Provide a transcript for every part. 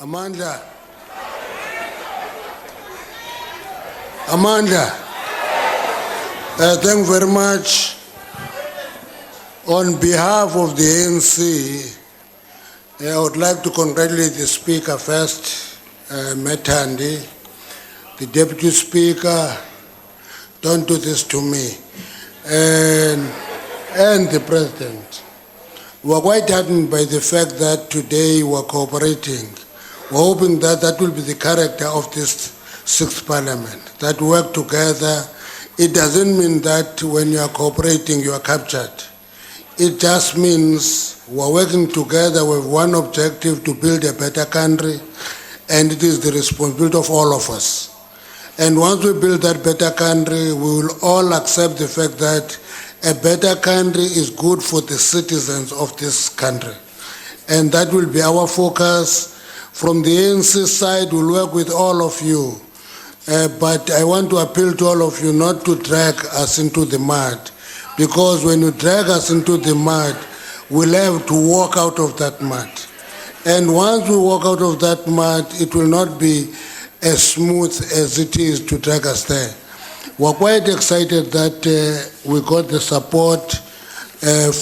Amanda. Thank you very much. On behalf of the ANC, I would like to congratulate the Speaker first, Metandi, the Deputy Speaker, don't do this to me, and the President. We are quite heartened by the fact that today we are cooperating. We are hoping that that will be the character of this sixth Parliament, that we work together. It doesn't mean that when you are cooperating you are captured. It just means we are working together with one objective, to build a better country, and it is the responsibility of all of us. And once we build that better country, we will all accept the fact that a better country is good for the citizens of this country. And that will be our focus. From the ANC side, we'll work with all of you. But I want to appeal to all of you not to drag us into the mud. Because when you drag us into the mud, we'll have to walk out of that mud. And once we walk out of that mud, it will not be as smooth as it is to drag us there. We're quite excited that we got the support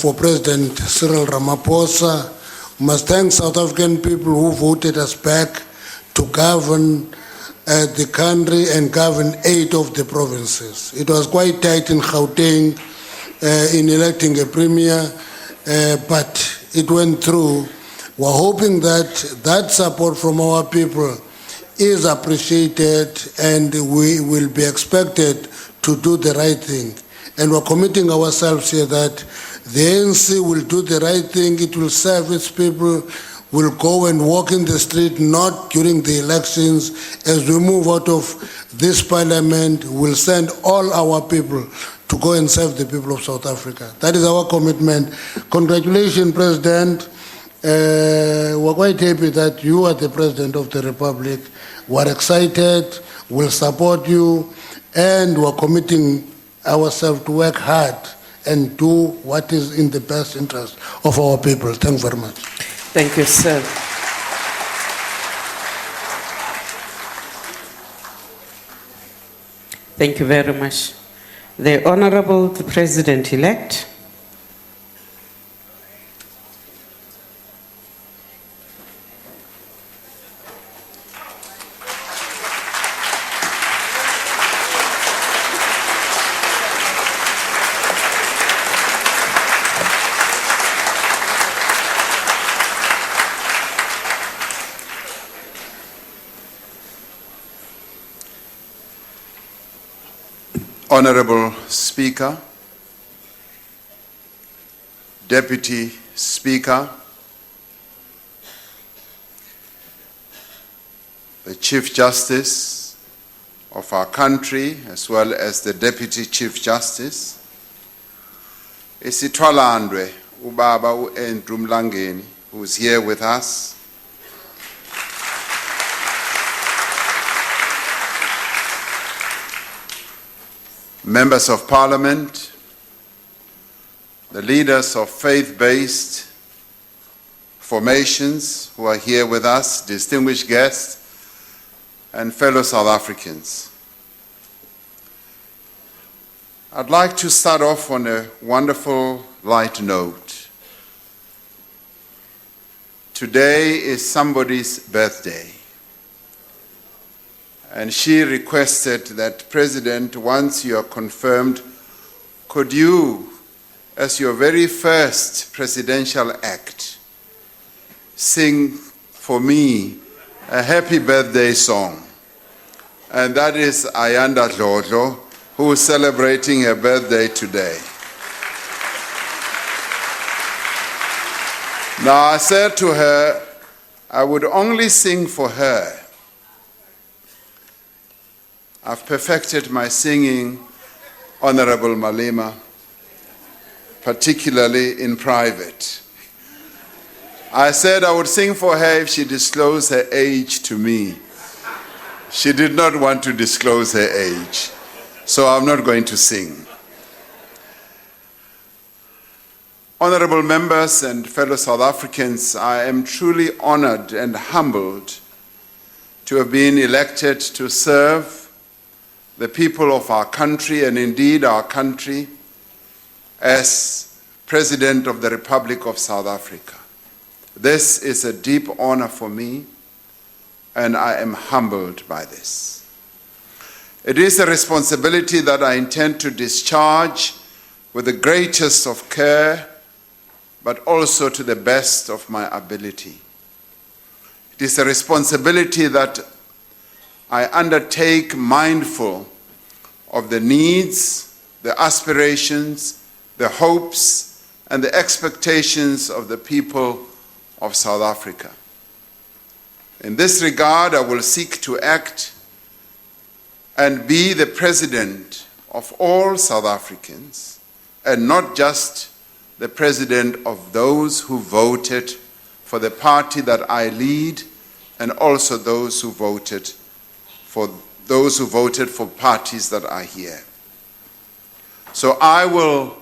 for President Cyril Ramaphosa. We must thank South African people who voted us back to govern the country and govern 8 of the provinces. It was quite tight in Gauteng in electing a premier, but it went through. We're hoping that that support from our people is appreciated, and we will be expected to do the right thing. And we're committing ourselves here that the ANC will do the right thing, it will serve its people, will go and walk in the street, not during the elections. As we move out of this Parliament, we'll send all our people to go and serve the people of South Africa. That is our commitment. Congratulations, President. We're quite happy that you are the President of the Republic. We're excited, we'll support you, and we're committing ourselves to work hard and do what is in the best interest of our people. Thank you very much. Thank you, sir. Thank you very much. The Honorable President-elect. Honorable Speaker, Deputy Speaker, the Chief Justice of our country, as well as the Deputy Chief Justice, Isithwalandwe Ubaba u-Andrew Mlangeni, who is here with us, Members of Parliament, the leaders of faith-based formations who are here with us, distinguished guests, and fellow South Africans. I'd like to start off on a wonderful light note. Today is somebody's birthday. And she requested that, President, once you are confirmed, could you, as your very first presidential act, sing for me a happy birthday song? And that is Ayanda Dlodlo, who is celebrating her birthday today. Now, I said to her, I would only sing for her. I've perfected my singing, Honorable Malema, particularly in private. I said I would sing for her if she disclosed her age to me. She did not want to disclose her age, so I'm not going to sing. Honorable members and fellow South Africans, I am truly honored and humbled to have been elected to serve the people of our country and indeed our country as President of the Republic of South Africa. This is a deep honor for me, and I am humbled by this. It is a responsibility that I intend to discharge with the greatest of care, but also to the best of my ability. It is a responsibility that I undertake mindful of the needs, the aspirations, the hopes, and the expectations of the people of South Africa. In this regard, I will seek to act and be the president of all South Africans, and not just the president of those who voted for the party that I lead, and also those who voted for parties that are here. So I will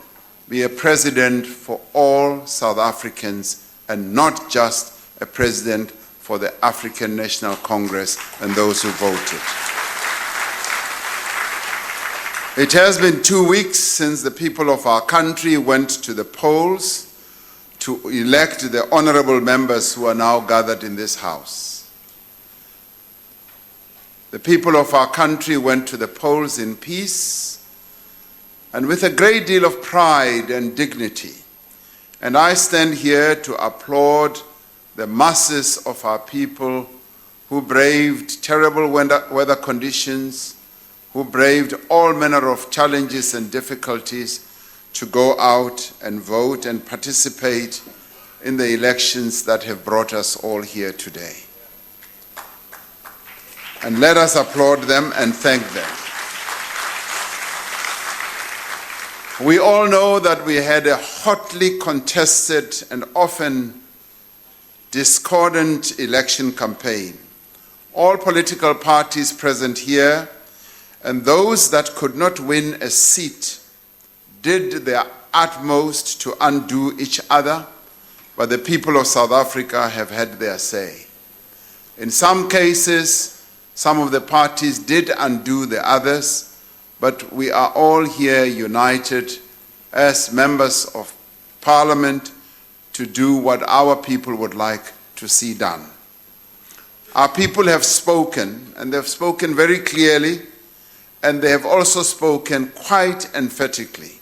be a president for all South Africans and not just a president for the African National Congress and those who voted. It has been 2 weeks since the people of our country went to the polls to elect the honorable members who are now gathered in this house. The people of our country went to the polls in peace and with a great deal of pride and dignity. And I stand here to applaud the masses of our people who braved terrible weather conditions, who braved all manner of challenges and difficulties to go out and vote and participate in the elections that have brought us all here today. And let us applaud them and thank them. We all know that we had a hotly contested and often discordant election campaign. All political parties present here and those that could not win a seat did their utmost to undo each other, but the people of South Africa have had their say. In some cases, some of the parties did undo the others, but we are all here united as members of Parliament to do what our people would like to see done. Our people have spoken, and they've spoken very clearly, and they have also spoken quite emphatically.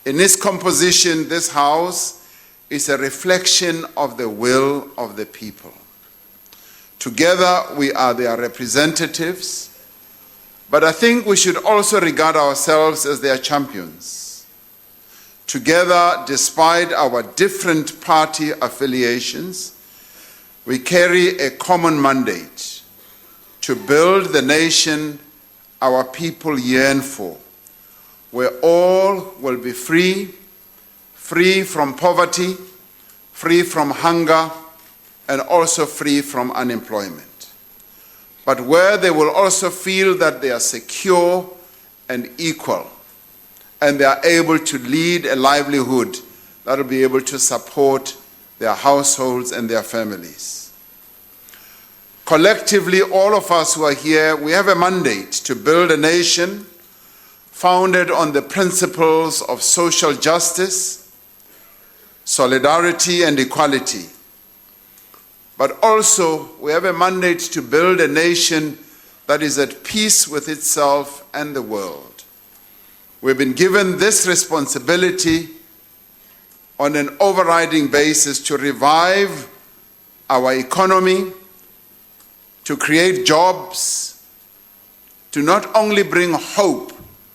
In its composition, this House is a reflection of the will of the people. Together, we are their representatives, but I think we should also regard ourselves as their champions. Together, despite our different party affiliations, we carry a common mandate to build the nation our people yearn for, where all will be free from poverty, free from hunger, and also free from unemployment. But where they will also feel that they are secure and equal, and they are able to lead a livelihood that will be able to support their households and their families. Collectively, all of us who are here, we have a mandate to build a nation founded on the principles of social justice, solidarity, and equality. But also, we have a mandate to build a nation that is at peace with itself and the world. We've been given this responsibility on an overriding basis to revive our economy, to create jobs, to not only bring hope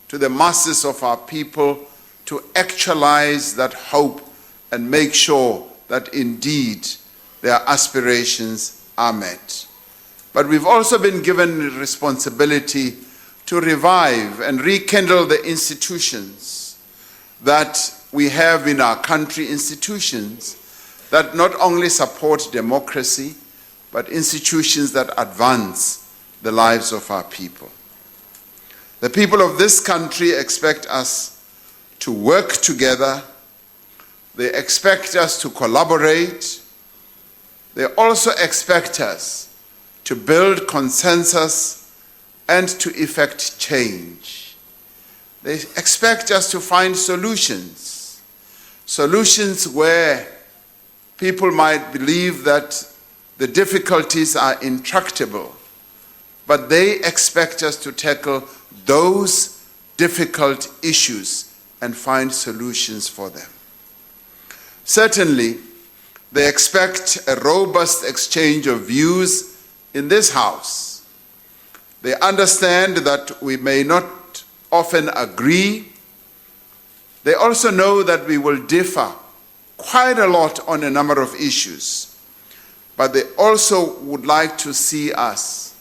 to the masses of our people, to actualize that hope and make sure that indeed their aspirations are met. But we've also been given the responsibility to revive and rekindle the institutions that we have in our country, institutions that not only support democracy, but institutions that advance the lives of our people. The people of this country expect us to work together They expect us to collaborate. They also expect us to build consensus and to effect change. They expect us to find solutions where people might believe that the difficulties are intractable, but they expect us to tackle those difficult issues and find solutions for them. Certainly, they expect a robust exchange of views in this House. They understand that we may not often agree. They also know that we will differ quite a lot on a number of issues, but they also would like to see us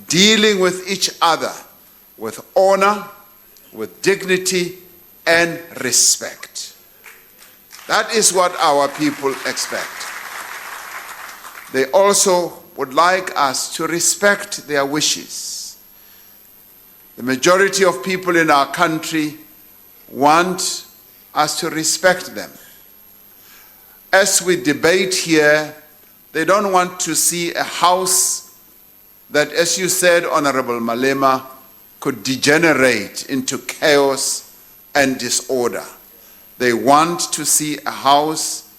dealing with each other with honor, with dignity, and respect. That is what our people expect. They also would like us to respect their wishes. The majority of people in our country want us to respect them. As we debate here, they don't want to see a house that, as you said, Honorable Malema, could degenerate into chaos and disorder. They want to see a house,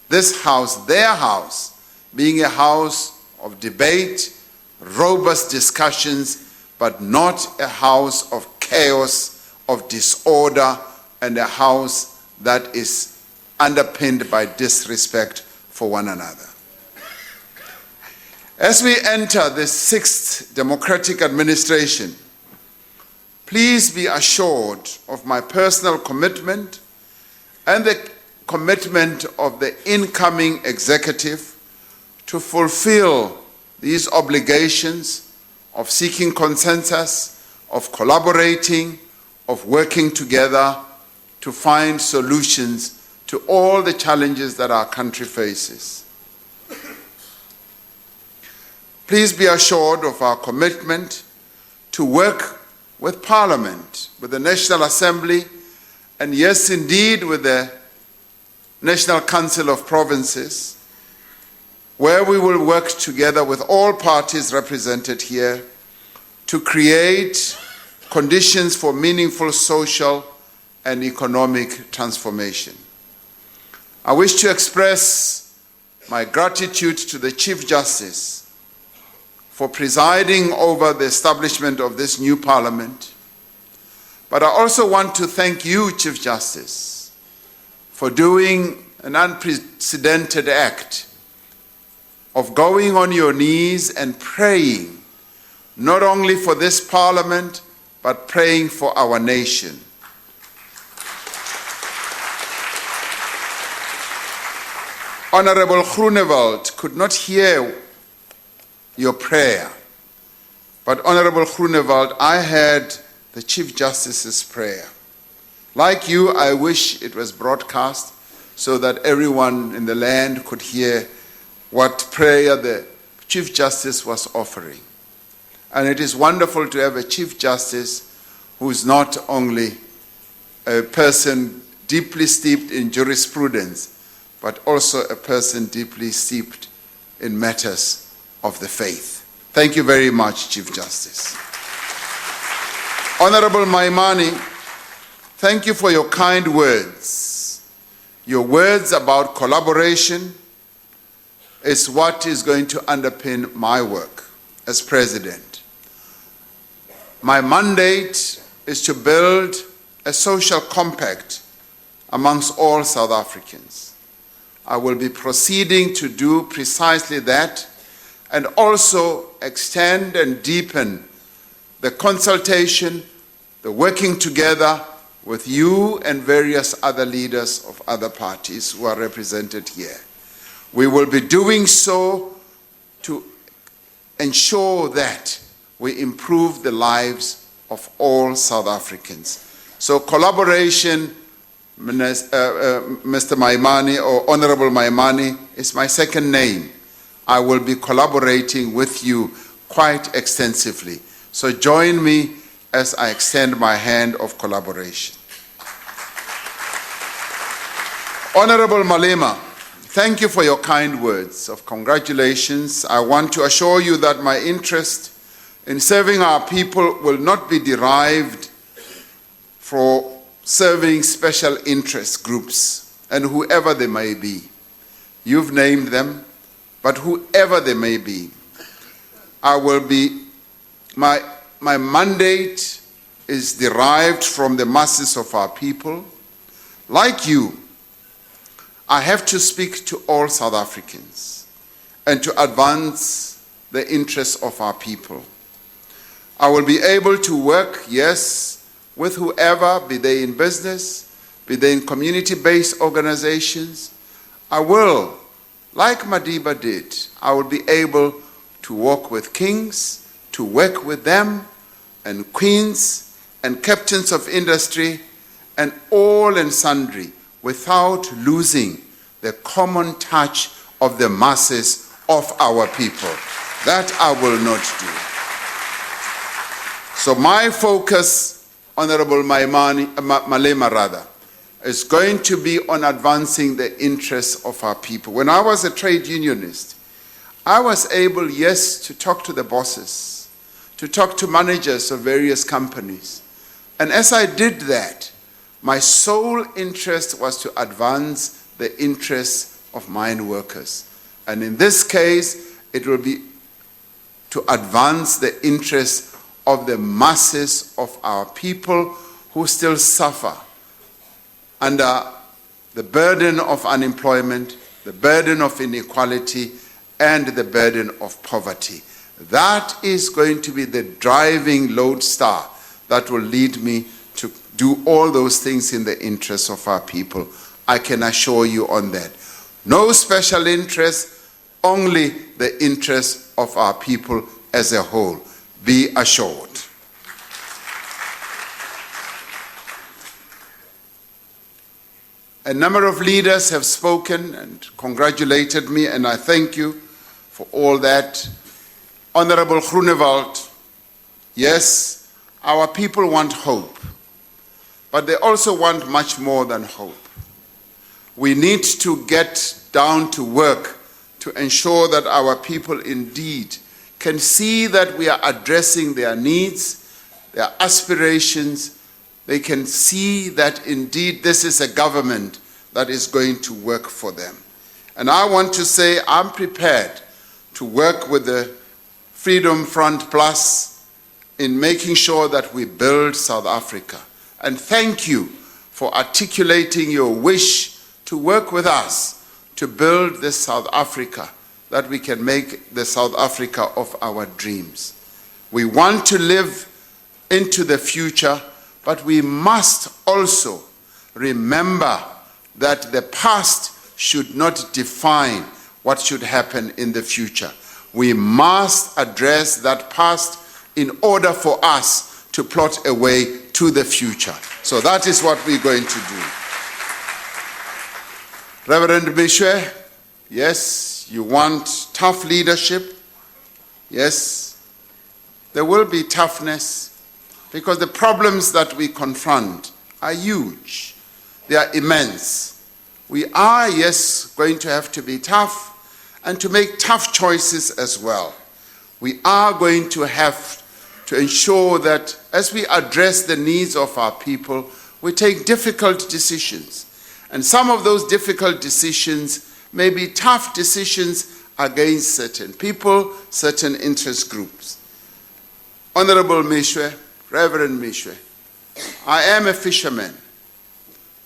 this house, their house, being a house of debate, robust discussions, but not a house of chaos, of disorder, and a house that is underpinned by disrespect for one another. As we enter the 6th democratic administration, please be assured of my personal commitment and the commitment of the incoming executive to fulfill these obligations of seeking consensus, of collaborating, of working together to find solutions to all the challenges that our country faces. Please be assured of our commitment to work with Parliament, with the National Assembly, and yes, indeed, with the National Council of Provinces, where we will work together with all parties represented here to create conditions for meaningful social and economic transformation. I wish to express my gratitude to the Chief Justice for presiding over the establishment of this new Parliament. But I also want to thank you, Chief Justice, for doing an unprecedented act of going on your knees and praying, not only for this Parliament, but praying for our nation. Honorable Groenewald could not hear your prayer, but Honorable Groenewald, I heard the Chief Justice's prayer. Like you, I wish it was broadcast so that everyone in the land could hear what prayer the Chief Justice was offering. And it is wonderful to have a Chief Justice who is not only a person deeply steeped in jurisprudence, but also a person deeply steeped in matters of the faith. Thank you very much, Chief Justice. Honorable Maimane, thank you for your kind words. Your words about collaboration is what is going to underpin my work as president. My mandate is to build a social compact amongst all South Africans. I will be proceeding to do precisely that and also extend and deepen the consultation, the working together with you and various other leaders of other parties who are represented here. We will be doing so to ensure that we improve the lives of all South Africans. So collaboration, Mr. Maimane or Honorable Maimane is my second name. I will be collaborating with you quite extensively. So join me as I extend my hand of collaboration. Honorable Malema, thank you for your kind words of congratulations. I want to assure you that my interest in serving our people will not be derived from serving special interest groups and whoever they may be. You've named them, but whoever they may be, my mandate is derived from the masses of our people. Like you, I have to speak to all South Africans and to advance the interests of our people. I will be able to work, yes, with whoever, be they in business, be they in community-based organizations. I will, like Madiba did, I will be able to work with kings, to work with them, and queens, and captains of industry, and all and sundry, without losing the common touch of the masses of our people. That I will not do. So my focus, Honorable Malema, is going to be on advancing the interests of our people. When I was a trade unionist, I was able, yes, to talk to the bosses, to talk to managers of various companies. And as I did that, my sole interest was to advance the interests of mine workers. And in this case, it will be to advance the interests of the masses of our people who still suffer under the burden of unemployment, the burden of inequality, and the burden of poverty. That is going to be the driving lodestar that will lead me to do all those things in the interest of our people. I can assure you on that. No special interest, only the interest of our people as a whole. Be assured. A number of leaders have spoken and congratulated me, and I thank you for all that. Honorable Groenewald, yes, our people want hope, but they also want much more than hope. We need to get down to work to ensure that our people indeed can see that we are addressing their needs, their aspirations. They can see that indeed this is a government that is going to work for them. And I want to say I'm prepared to work with the Freedom Front Plus in making sure that we build South Africa. And thank you for articulating your wish to work with us to build this South Africa, that we can make the South Africa of our dreams. We want to live into the future, but we must also remember that the past should not define what should happen in the future. We must address that past in order for us to plot a way to the future. So that is what we're going to do. Reverend Mishwe, yes, you want tough leadership. Yes, there will be toughness because the problems that we confront are huge. They are immense. We are, yes, going to have to be tough and to make tough choices as well. We are going to have to ensure that as we address the needs of our people, we take difficult decisions. And some of those difficult decisions may be tough decisions against certain people, certain interest groups. Honorable Mishwe, Reverend Mishwe, I am a fisherman.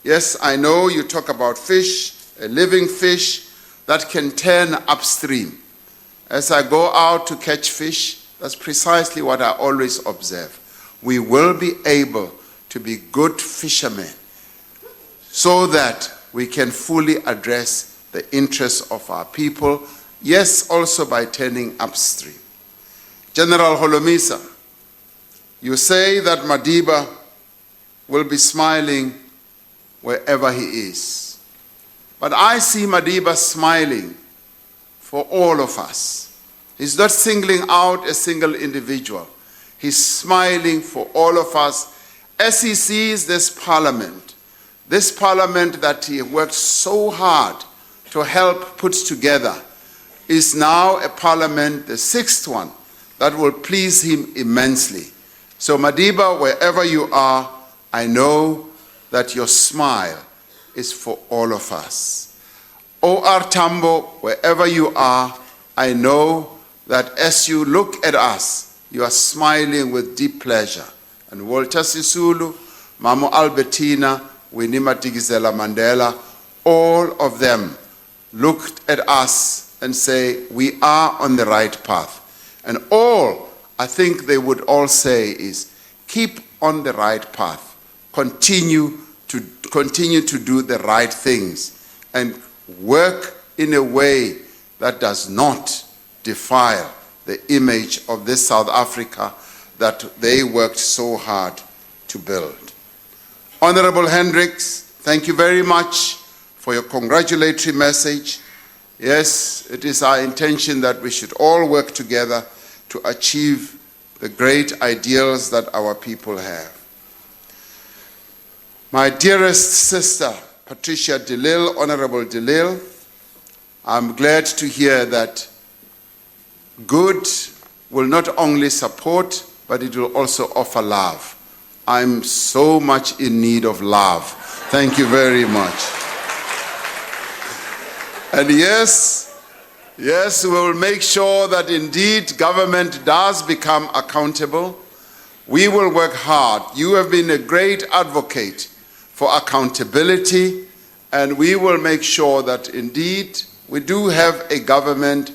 Yes, I know you talk about fish, a living fish that can turn upstream. As I go out to catch fish, that's precisely what I always observe. We will be able to be good fishermen so that we can fully address the interests of our people, yes, also by turning upstream. General Holomisa, you say that Madiba will be smiling wherever he is. But I see Madiba smiling for all of us. He's not singling out a single individual. He's smiling for all of us as he sees this parliament This parliament that he worked so hard to help put together is now a parliament, the sixth one, that will please him immensely. So Madiba, wherever you are, I know that your smile is for all of us. O.R. Tambo, wherever you are, I know that as you look at us, you are smiling with deep pleasure. And Walter Sisulu, Mamo Albertina, Winnie Madikizela Mandela, all of them looked at us and say, we are on the right path. And all I think they would all say is, keep on the right path. Continue to do the right things and work in a way that does not defile the image of this South Africa that they worked so hard to build. Honorable Hendricks, thank you very much for your congratulatory message. Yes, it is our intention that we should all work together to achieve the great ideals that our people have. My dearest sister, Patricia de Lille, Honorable de Lille, I'm glad to hear that good will not only support, but it will also offer love. I'm so much in need of love. Thank you very much. And yes, we will make sure that indeed government does become accountable. We will work hard. You have been a great advocate for accountability, and we will make sure that indeed we do have a government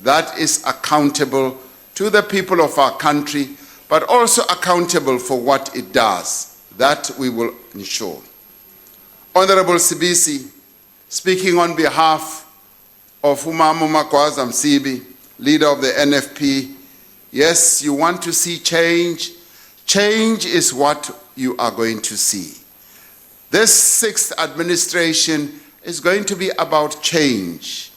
that is accountable to the people of our country, but also accountable for what it does. That we will ensure. Honorable SABC, speaking on behalf of Umama Makwaza Msibi, leader of the NFP, yes, you want to see change. Change is what you are going to see. This sixth administration is going to be about change.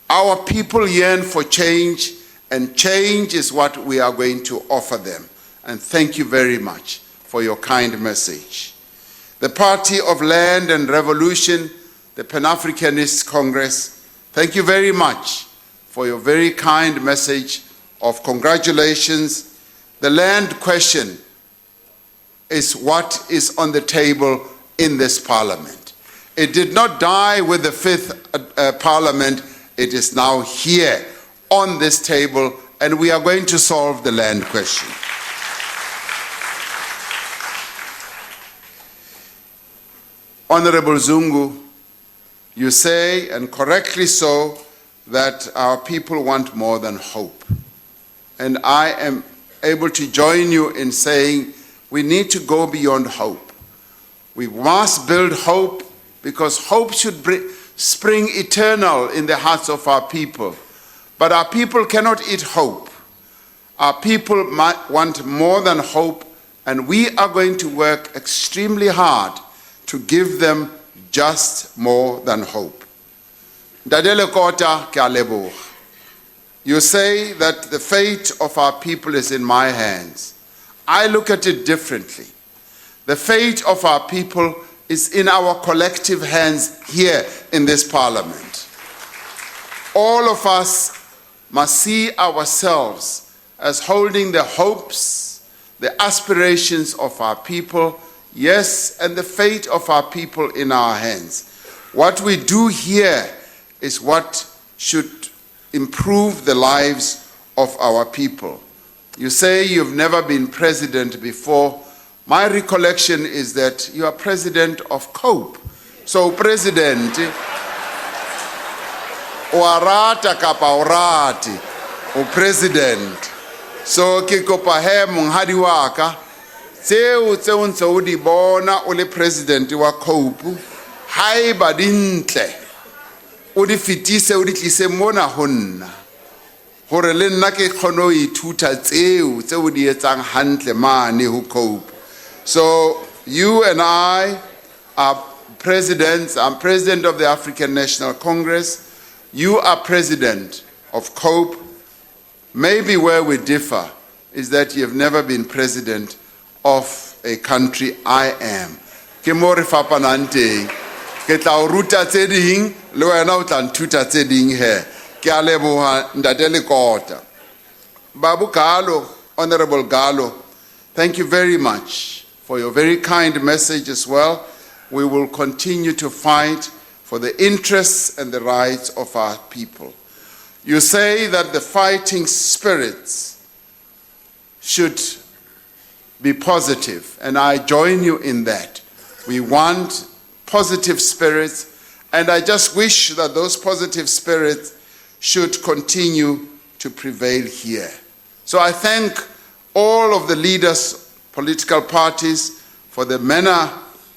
Our people yearn for change, and change is what we are going to offer them. And thank you very much for your kind message. The Party of Land and Revolution, the Pan-Africanist Congress, thank you very much for your very kind message of congratulations. The land question is what is on the table in this parliament. It did not die with the fifth parliament. It is now here on this table, and we are going to solve the land question. Honorable Zungu, you say, and correctly so, that our people want more than hope. And I am able to join you in saying we need to go beyond hope. We must build hope, because hope should spring eternal in the hearts of our people. But our people cannot eat hope. Our people want more than hope, and we are going to work extremely hard to give them just more than hope. Dadele Kota ke a leboga. You say that the fate of our people is in my hands. I look at it differently. The fate of our people is in our collective hands here in this parliament. All of us must see ourselves as holding the hopes, the aspirations of our people, yes, and the fate of our people in our hands. What we do here is what should improve the lives of our people. You say you've never been president before. My recollection is that you are president of COPE. So president, oarata kapa orati, o president. So ke kopa he monghadi wa ka, tseo ntse o di bona o le president wa COPE, haeba dintle o di fitise o di tlise mona ho nna, hore le nna ke kgone ho ithuta tseo di etsang hantle mane ho COPE. So you and I are presidents. I'm president of the African National Congress. You are president of COPE. Maybe where we differ is that you've never been president of a country. I am. ke mo re fapanang teng. Ke tla o ruta tse ding, le wena o tla nthuta tse ding he. Ke a leboha Ntate Lekota. Babu Galo, Honorable Galo, thank you very much for your very kind message as well. We will continue to fight for the interests and the rights of our people. You say that the fighting spirits should be positive, and I join you in that. We want positive spirits, and I just wish that those positive spirits should continue to prevail here. So I thank all of the leaders, political parties, for the manner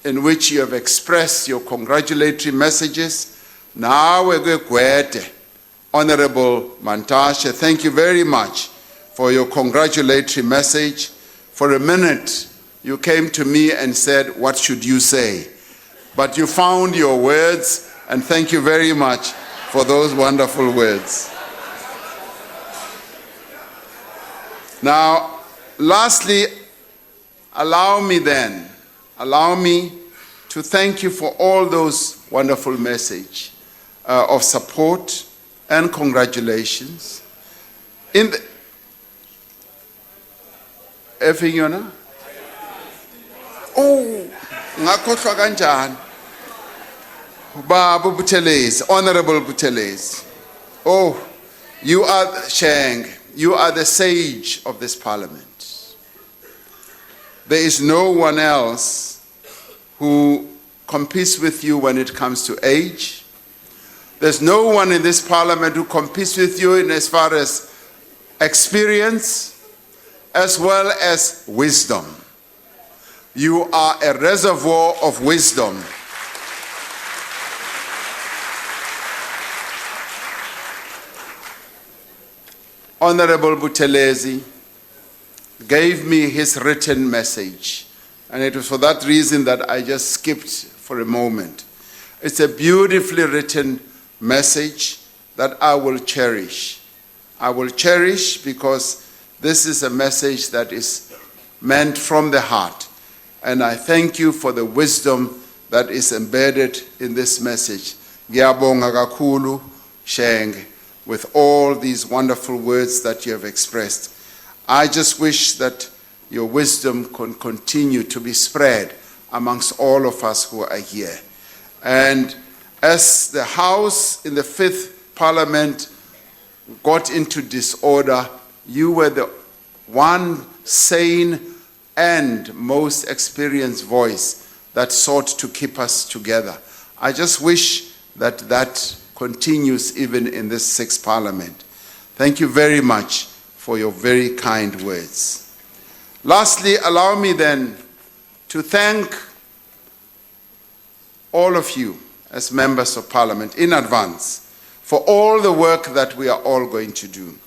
in which you have expressed your congratulatory messages. Now we're going to Honorable Mantashe, thank you very much for your congratulatory message. For a minute, you came to me and said, what should you say? But you found your words, and thank you very much for those wonderful words. Now, lastly, allow me to thank you for all those wonderful messages of support and congratulations. In the Effiona? Oh, ngakhohlwa kanjani? Baba Buthelezi, Honorable Buthelezi. Oh, you are Sheng. You are the sage of this parliament. There is no one else who competes with you when it comes to age. There's no one in this parliament who competes with you in as far as experience as well as wisdom. You are a reservoir of wisdom. Honorable Buthelezi gave me his written message, and it was for that reason that I just skipped for a moment. It's a beautifully written message that I will cherish. I will cherish because this is a message that is meant from the heart, and I thank you for the wisdom that is embedded in this message. Ngiyabonga kakhulu, Sheng, with all these wonderful words that you have expressed. I just wish that your wisdom can continue to be spread amongst all of us who are here. And as the House in the 5th Parliament got into disorder, you were the one sane and most experienced voice that sought to keep us together. I just wish that that continues even in this 6th Parliament. Thank you very much for your very kind words. Lastly, allow me then to thank all of you as members of Parliament in advance for all the work that we are all going to do.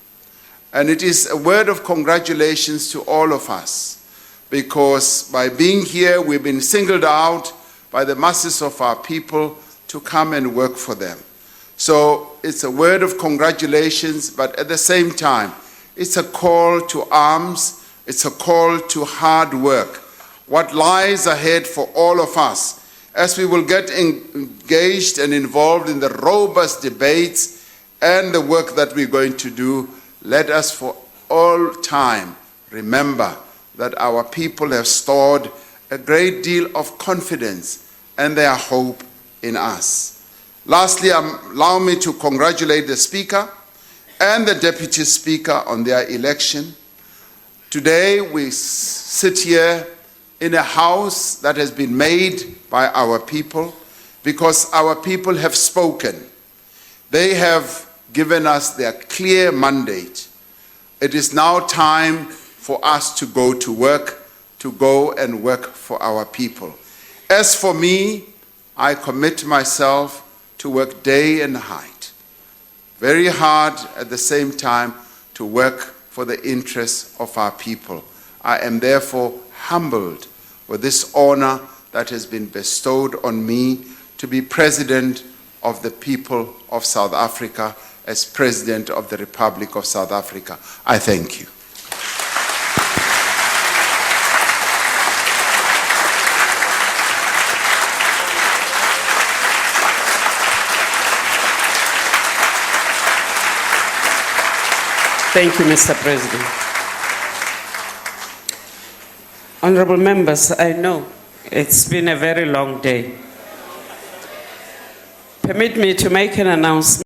And it is a word of congratulations to all of us, because by being here, we've been singled out by the masses of our people to come and work for them. So it's a word of congratulations, but at the same time, it's a call to arms, it's a call to hard work. What lies ahead for all of us as we will get engaged and involved in the robust debates and the work that we're going to do, let us for all time remember that our people have stored a great deal of confidence and their hope in us. Lastly, allow me to congratulate the Speaker and the Deputy Speaker on their election. Today we sit here in a house that has been made by our people because our people have spoken. They have given us their clear mandate. It is now time for us to go to work, to go and work for our people. As for me, I commit myself to work day and night, very hard at the same time to work for the interests of our people. I am therefore humbled with this honor that has been bestowed on me to be President of the people of South Africa, as President of the Republic of South Africa. I thank you. Thank you, Mr. President. Honorable members, I know it's been a very long day. Permit me to make an announcement.